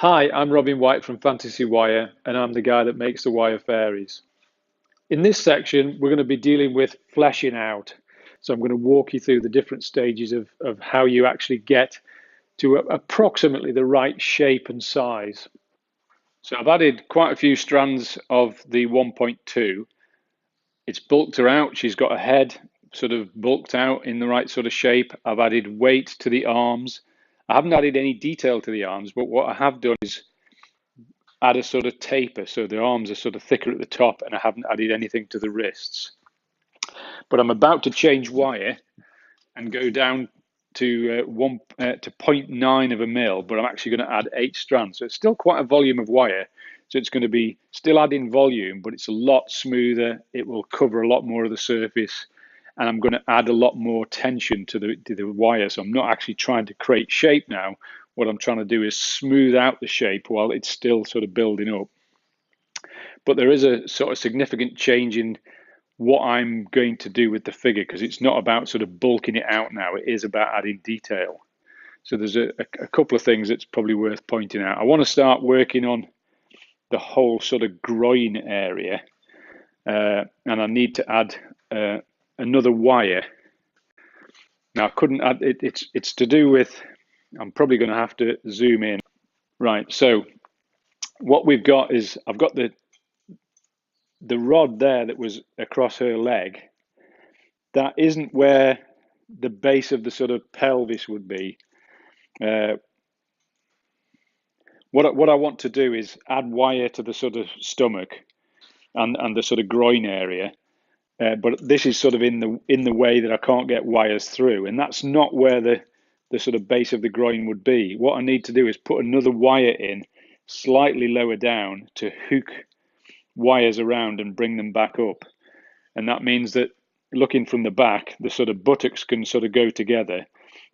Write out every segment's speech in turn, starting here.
Hi, I'm Robin White from FantasyWire, and I'm the guy that makes the wire fairies. In this section, we're going to be dealing with fleshing out. So I'm going to walk you through the different stages of how you actually get to approximately the right shape and size. So I've added quite a few strands of the 1.2. It's bulked her out. She's got a head sort of bulked out in the right sort of shape. I've added weight to the arms. I haven't added any detail to the arms, but what I have done is add a sort of taper, so the arms are sort of thicker at the top, and I haven't added anything to the wrists. But I'm about to change wire and go down to 0.9 of a mil, but I'm actually going to add 8 strands. So it's still quite a volume of wire. So it's going to be still adding volume, but it's a lot smoother. It will cover a lot more of the surface, and I'm going to add a lot more tension to the wire. So I'm not actually trying to create shape now. What I'm trying to do is smooth out the shape while it's still sort of building up. But there is a sort of significant change in what I'm going to do with the figure, because it's not about sort of bulking it out now. It is about adding detail. So there's a couple of things that's probably worth pointing out. I want to start working on the whole sort of groin area, and I need to add another wire. Now I couldn't add it. It's to do with. I'm probably going to have to zoom in. Right. So what we've got is I've got the rod there that was across her leg. That isn't where the base of the sort of pelvis would be. What I want to do is add wire to the sort of stomach and the sort of groin area, but this is sort of in the way that I can't get wires through, and that's not where the sort of base of the groin would be. What I need to do is put another wire in slightly lower down to hook wires around and bring them back up, and that means that looking from the back, the sort of buttocks can sort of go together,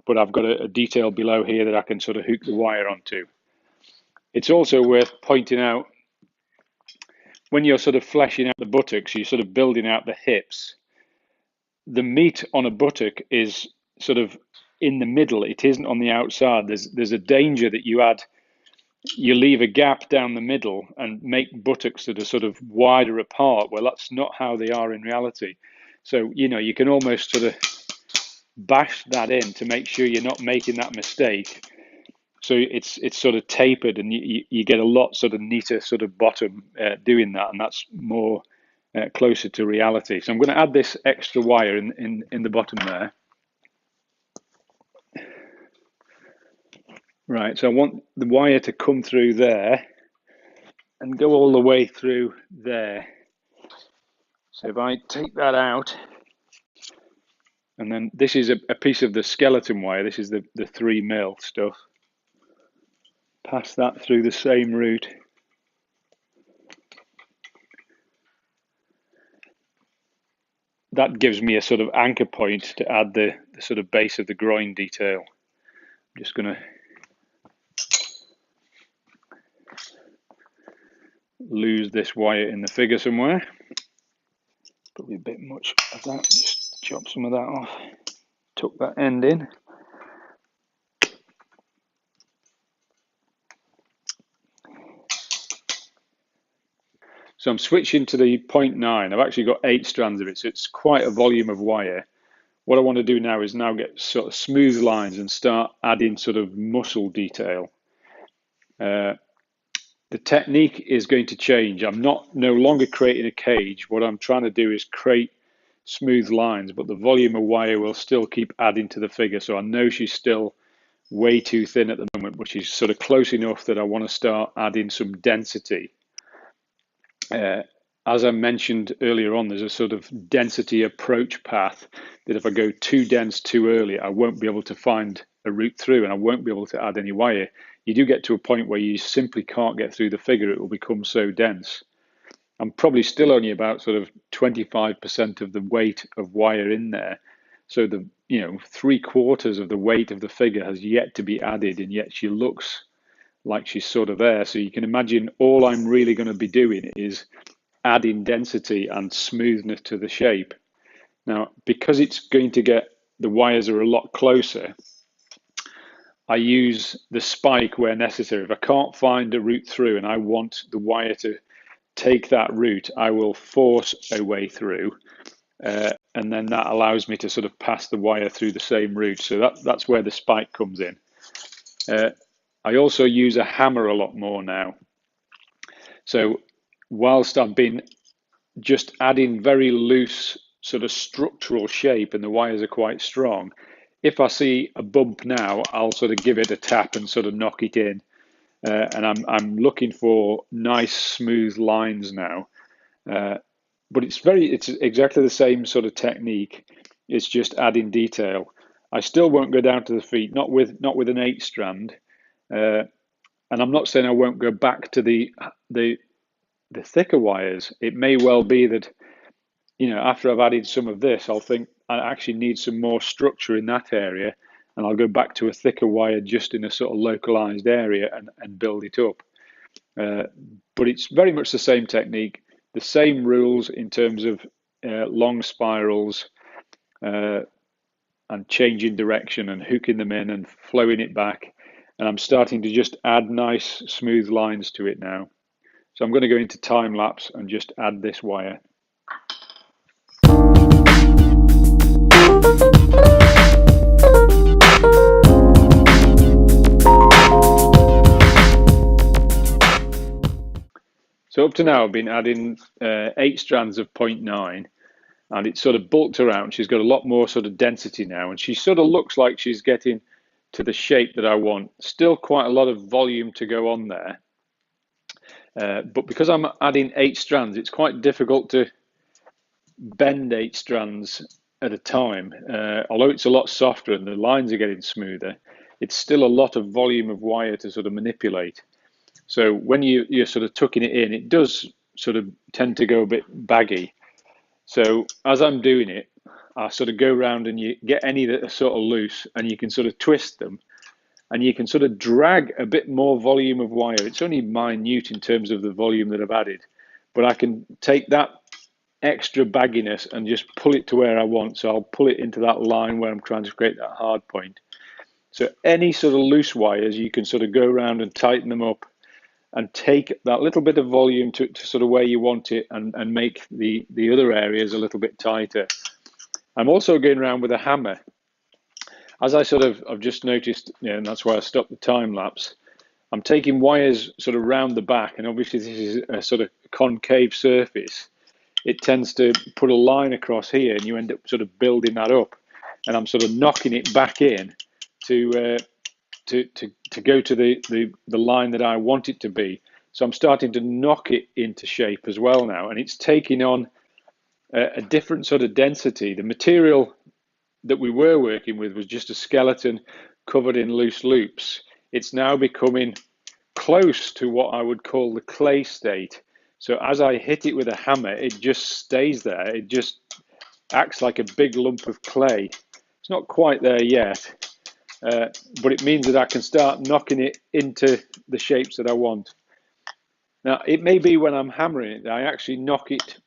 but I've got a detail below here that I can sort of hook the wire onto. It's also worth pointing out, when you're sort of fleshing out the buttocks, you're sort of building out the hips. The meat on a buttock is sort of in the middle. It isn't on the outside. There's a danger that you leave a gap down the middle and make buttocks that are sort of wider apart. Well, that's not how they are in reality. So, you can almost sort of bash that in to make sure you're not making that mistake. So it's sort of tapered, and you get a lot sort of neater sort of bottom doing that, and that's more closer to reality. So I'm going to add this extra wire in the bottom there. Right, so I want the wire to come through there and go all the way through there. So if I take that out, and then this is a piece of the skeleton wire. This is the 3 mil stuff. Pass that through the same route. That gives me a sort of anchor point to add the sort of base of the groin detail. I'm just going to lose this wire in the figure somewhere. Probably a bit much of that. Just chop some of that off. Tuck that end in. So I'm switching to the 0.9. I've actually got 8 strands of it, so it's quite a volume of wire. What I want to do now is get sort of smooth lines and start adding sort of muscle detail. The technique is going to change. I'm no longer creating a cage. What I'm trying to do is create smooth lines, but the volume of wire will still keep adding to the figure. So I know she's still way too thin at the moment, but she's sort of close enough that I want to start adding some density. As I mentioned earlier on, there's a sort of density approach path that if I go too dense too early, I won't be able to find a route through, and I won't be able to add any wire. You do get to a point where you simply can't get through the figure. It will become so dense. I'm probably still only about sort of 25% of the weight of wire in there. So the 3/4 of the weight of the figure has yet to be added, and yet she looks like she's sort of there. So you can imagine all I'm really going to be doing is adding density and smoothness to the shape. Now, because it's going to get, the wires are a lot closer, I use the spike where necessary. If I can't find a route through and I want the wire to take that route, I will force a way through, and then that allows me to sort of pass the wire through the same route. So that's where the spike comes in. I also use a hammer a lot more now. So whilst I've been just adding very loose sort of structural shape and the wires are quite strong, if I see a bump now, I'll sort of give it a tap and sort of knock it in. And I'm looking for nice smooth lines now. But it's exactly the same sort of technique. It's just adding detail. I still won't go down to the feet, not with an 8-strand. And I'm not saying I won't go back to the thicker wires. It may well be that, after I've added some of this, I'll think I actually need some more structure in that area, and I'll go back to a thicker wire just in a sort of localized area and build it up. But it's very much the same technique, the same rules in terms of long spirals and changing direction and hooking them in and flowing it back. And I'm starting to just add nice smooth lines to it now. So I'm going to go into time lapse and just add this wire. So up to now I've been adding 8 strands of 0.9, and it's sort of bulked her out. She's got a lot more sort of density now, and she sort of looks like she's getting to the shape that I want. Still quite a lot of volume to go on there. But because I'm adding 8 strands, it's quite difficult to bend 8 strands at a time. Although it's a lot softer and the lines are getting smoother, it's still a lot of volume of wire to sort of manipulate. So when you're sort of tucking it in, it does sort of tend to go a bit baggy. So as I'm doing it, I sort of go around and you get any that are sort of loose and you can sort of twist them, and you can sort of drag a bit more volume of wire. It's only minute in terms of the volume that I've added, but I can take that extra bagginess and just pull it to where I want. So I'll pull it into that line where I'm trying to create that hard point. So any sort of loose wires, you can sort of go around and tighten them up and take that little bit of volume to sort of where you want it, and make the other areas a little bit tighter. I'm also going around with a hammer. As I've just noticed, and that's why I stopped the time lapse, I'm taking wires sort of round the back, and obviously this is a sort of concave surface. It tends to put a line across here, and you end up sort of building that up. And I'm sort of knocking it back in to go to the line that I want it to be. So I'm starting to knock it into shape as well now, and it's taking on a different sort of density. The material that we were working with was just a skeleton covered in loose loops. It's now becoming close to what I would call the clay state. So as I hit it with a hammer, it just stays there. It just acts like a big lump of clay. It's not quite there yet, but it means that I can start knocking it into the shapes that I want. Now, it may be when I'm hammering it that I actually knock it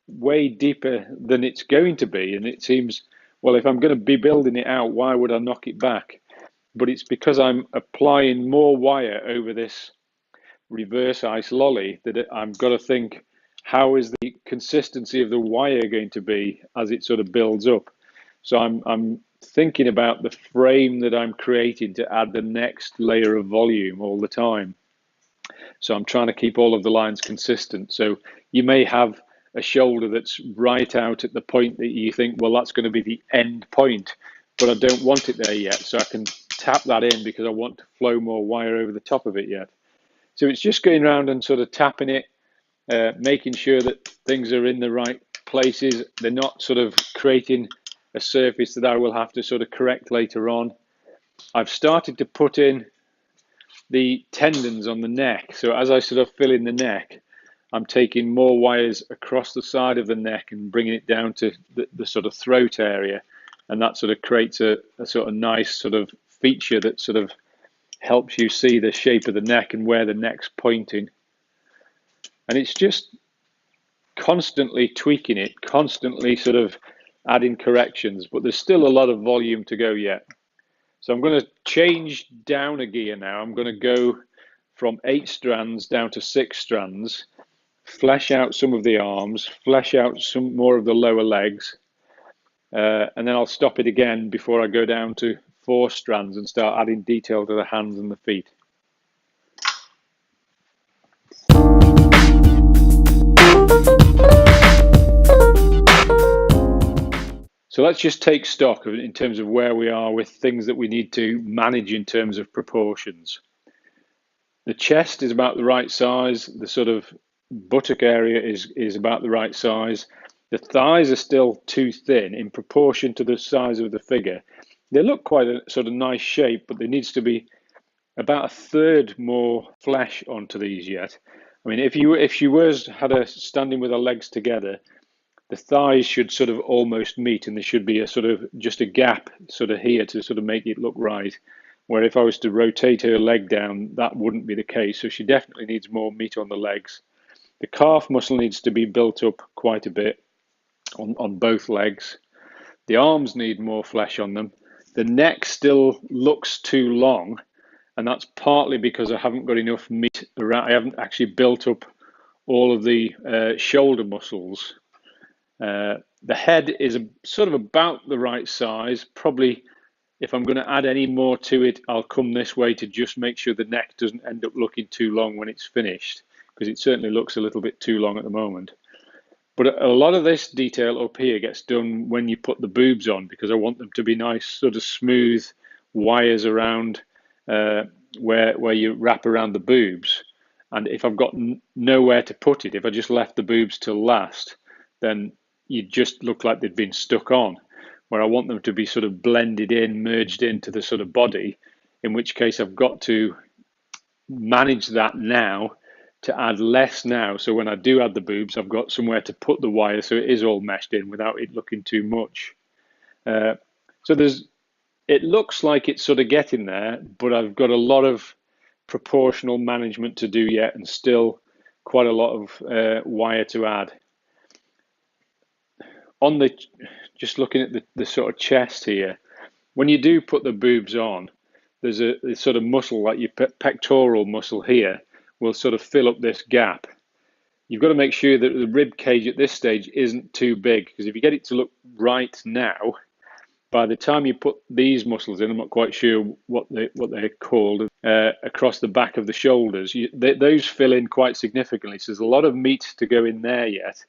way deeper than it's going to be, and it seems, well, if I'm going to be building it out, why would I knock it back? But it's because I'm applying more wire over this reverse ice lolly that I've got to think, how is the consistency of the wire going to be as it sort of builds up? So I'm thinking about the frame that I'm creating to add the next layer of volume all the time. So I'm trying to keep all of the lines consistent. So you may have a shoulder that's right out at the point that you think, well, that's going to be the end point, but I don't want it there yet. So I can tap that in because I want to flow more wire over the top of it yet. So it's just going around and sort of tapping it, making sure that things are in the right places. They're not sort of creating a surface that I will have to sort of correct later on. I've started to put in the tendons on the neck. So as I sort of fill in the neck, I'm taking more wires across the side of the neck and bringing it down to the sort of throat area. And that sort of creates a sort of nice sort of feature that sort of helps you see the shape of the neck and where the neck's pointing. And it's just constantly tweaking it, constantly sort of adding corrections, but there's still a lot of volume to go yet. So I'm going to change down a gear now. I'm going to go from 8 strands down to 6 strands, flesh out some of the arms, flesh out some more of the lower legs, and then I'll stop it again before I go down to 4 strands and start adding detail to the hands and the feet. So let's just take stock in terms of where we are with things that we need to manage in terms of proportions. The chest is about the right size. The sort of buttock area is about the right size. The thighs are still too thin in proportion to the size of the figure. They look quite a sort of nice shape, but there needs to be about a third more flesh onto these yet. I mean, if she had her standing with her legs together, the thighs should sort of almost meet, and there should be a sort of just a gap sort of here to sort of make it look right. Where if I was to rotate her leg down, that wouldn't be the case. So she definitely needs more meat on the legs. The calf muscle needs to be built up quite a bit on both legs. The arms need more flesh on them. The neck still looks too long, and that's partly because I haven't got enough meat around. I haven't actually built up all of the shoulder muscles. The head is sort of about the right size. Probably if I'm going to add any more to it, I'll come this way to just make sure the neck doesn't end up looking too long when it's finished, because it certainly looks a little bit too long at the moment. But a lot of this detail up here gets done when you put the boobs on, because I want them to be nice, sort of smooth wires around where you wrap around the boobs. And if I've got nowhere to put it, if I just left the boobs till last, then you just look like they've been stuck on, where I want them to be sort of blended in, merged into the sort of body, in which case I've got to manage that now to add less now. So when I do add the boobs, I've got somewhere to put the wire so it is all meshed in without it looking too much. So it looks like it's sort of getting there, but I've got a lot of proportional management to do yet, and still quite a lot of wire to add. Just looking at the sort of chest here, when you do put the boobs on, there's a sort of muscle, like your pectoral muscle here, will sort of fill up this gap. You've got to make sure that the rib cage at this stage isn't too big, because if you get it to look right now, by the time you put these muscles in, I'm not quite sure what they're called, across the back of the shoulders, those fill in quite significantly. So there's a lot of meat to go in there yet.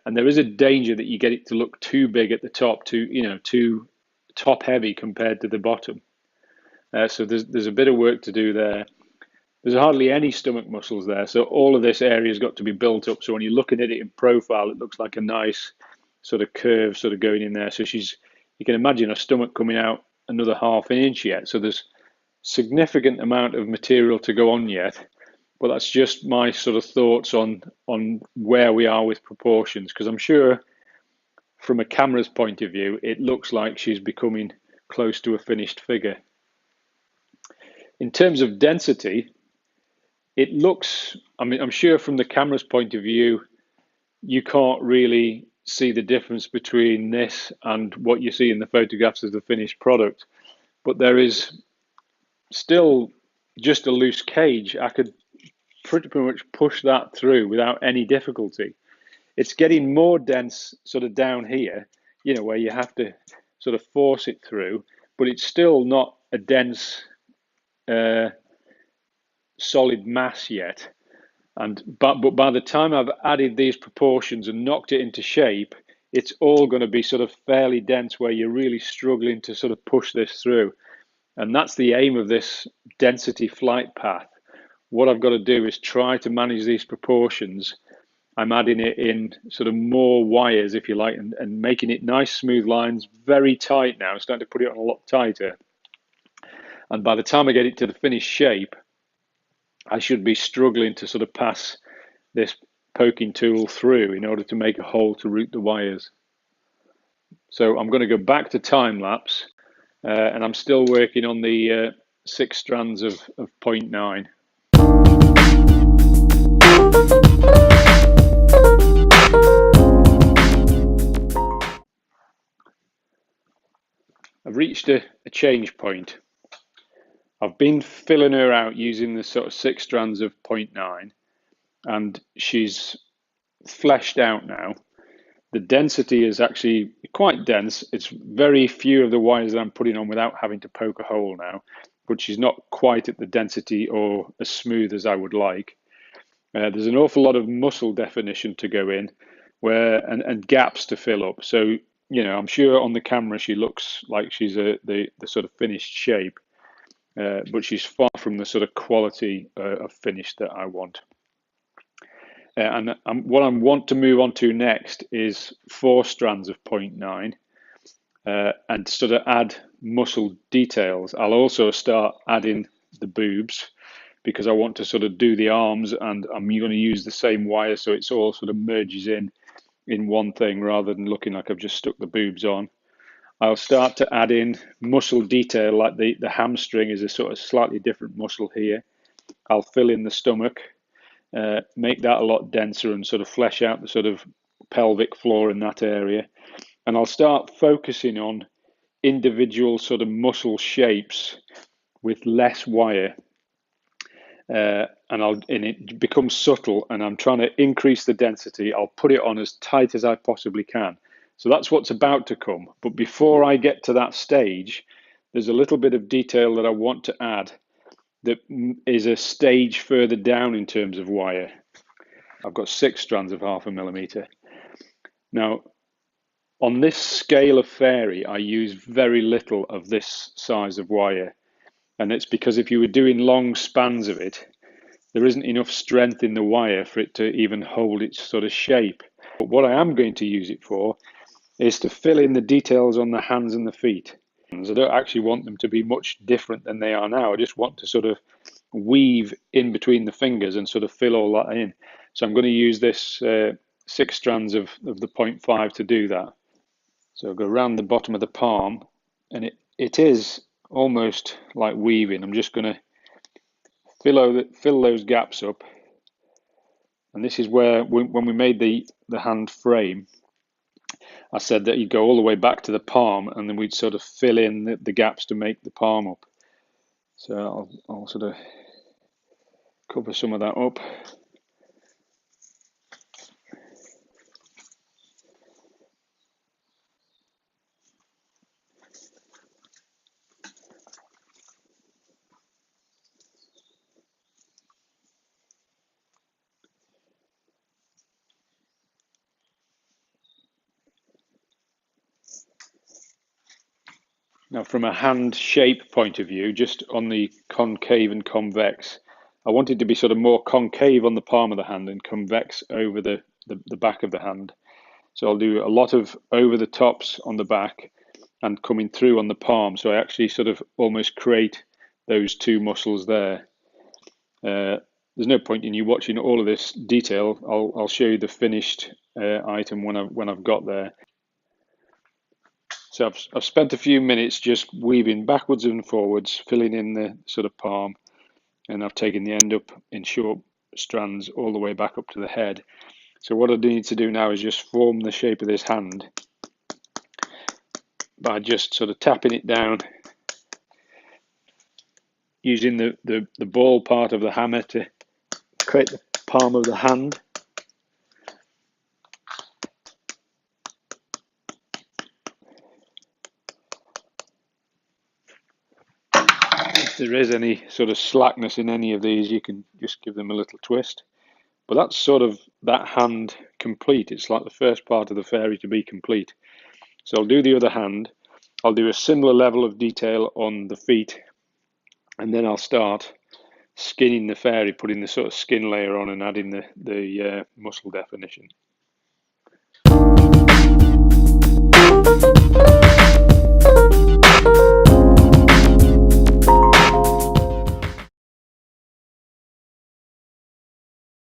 And there is a danger that you get it to look too big at the top, too top heavy compared to the bottom. So there's a bit of work to do there. There's hardly any stomach muscles there, so all of this area has got to be built up. So when you're looking at it in profile, it looks like a nice sort of curve sort of going in there. So you can imagine her stomach coming out another ½ inch yet. So there's significant amount of material to go on yet. But that's just my sort of thoughts on where we are with proportions, because I'm sure from a camera's point of view, it looks like she's becoming close to a finished figure. In terms of density, it looks, I mean, I'm sure from the camera's point of view, you can't really see the difference between this and what you see in the photographs as the finished product. But there is still just a loose cage. I could pretty much push that through without any difficulty. It's getting more dense sort of down here, where you have to sort of force it through, but it's still not a dense solid mass yet. But by the time I've added these proportions and knocked it into shape, it's all going to be sort of fairly dense, where you're really struggling to sort of push this through. And that's the aim of this density flight path. What I've got to do is try to manage these proportions. I'm adding it in sort of more wires, if you like, and making it nice, smooth lines, very tight now. I'm starting to put it on a lot tighter. And by the time I get it to the finished shape, I should be struggling to sort of pass this poking tool through in order to make a hole to route the wires. So I'm going to go back to time lapse, and I'm still working on the 6 strands of 0.9. I've reached a change point. I've been filling her out using the sort of 6 strands of 0.9, and she's fleshed out now. The density is actually quite dense. It's very few of the wires that I'm putting on without having to poke a hole now, but she's not quite at the density or as smooth as I would like. There's an awful lot of muscle definition to go in, and gaps to fill up. So, I'm sure on the camera she looks like she's the sort of finished shape, but she's far from the sort of quality of finish that I want. And what I want to move on to next is 4 strands of 0.9 and sort of add muscle details. I'll also start adding the boobs because I want to sort of do the arms, and I'm going to use the same wire so it's all sort of merges in one thing rather than looking like I've just stuck the boobs on. I'll start to add in muscle detail, like the hamstring is a sort of slightly different muscle here. I'll fill in the stomach. Make that a lot denser and sort of flesh out the sort of pelvic floor in that area. And I'll start focusing on individual sort of muscle shapes with less wire. And it becomes subtle, and I'm trying to increase the density. I'll put it on as tight as I possibly can. So that's what's about to come. But before I get to that stage, there's a little bit of detail that I want to add that is a stage further down in terms of wire. I've got 6 strands of 0.5 millimeter. Now, on this scale of fairy, I use very little of this size of wire. And it's because if you were doing long spans of it, there isn't enough strength in the wire for it to even hold its sort of shape. But what I am going to use it for is to fill in the details on the hands and the feet. I don't actually want them to be much different than they are now. I just want to sort of weave in between the fingers and sort of fill all that in. So I'm going to use this 6 strands of the 0.5 to do that. So I'll go around the bottom of the palm, and it is almost like weaving. I'm just going to fill those gaps up. And this is where, when we made the hand frame, I said that you'd go all the way back to the palm, and then we'd sort of fill in the gaps to make the palm up. So I'll sort of cover some of that up. Now, from a hand shape point of view, just on the concave and convex, I want it to be sort of more concave on the palm of the hand and convex over the back of the hand. So I'll do a lot of over the tops on the back and coming through on the palm. So I actually sort of almost create those 2 muscles there. There's no point in you watching all of this detail. I'll show you the finished item when I've got there. So I've spent a few minutes just weaving backwards and forwards, filling in the sort of palm, and I've taken the end up in short strands all the way back up to the head. So what I need to do now is just form the shape of this hand by just sort of tapping it down, using the ball part of the hammer to create the palm of the hand. If there is any sort of slackness in any of these, you can just give them a little twist. But that's sort of that hand complete. It's like the first part of the fairy to be complete. So I'll do the other hand. I'll do a similar level of detail on the feet, and then I'll start skinning the fairy, putting the sort of skin layer on and adding the muscle definition.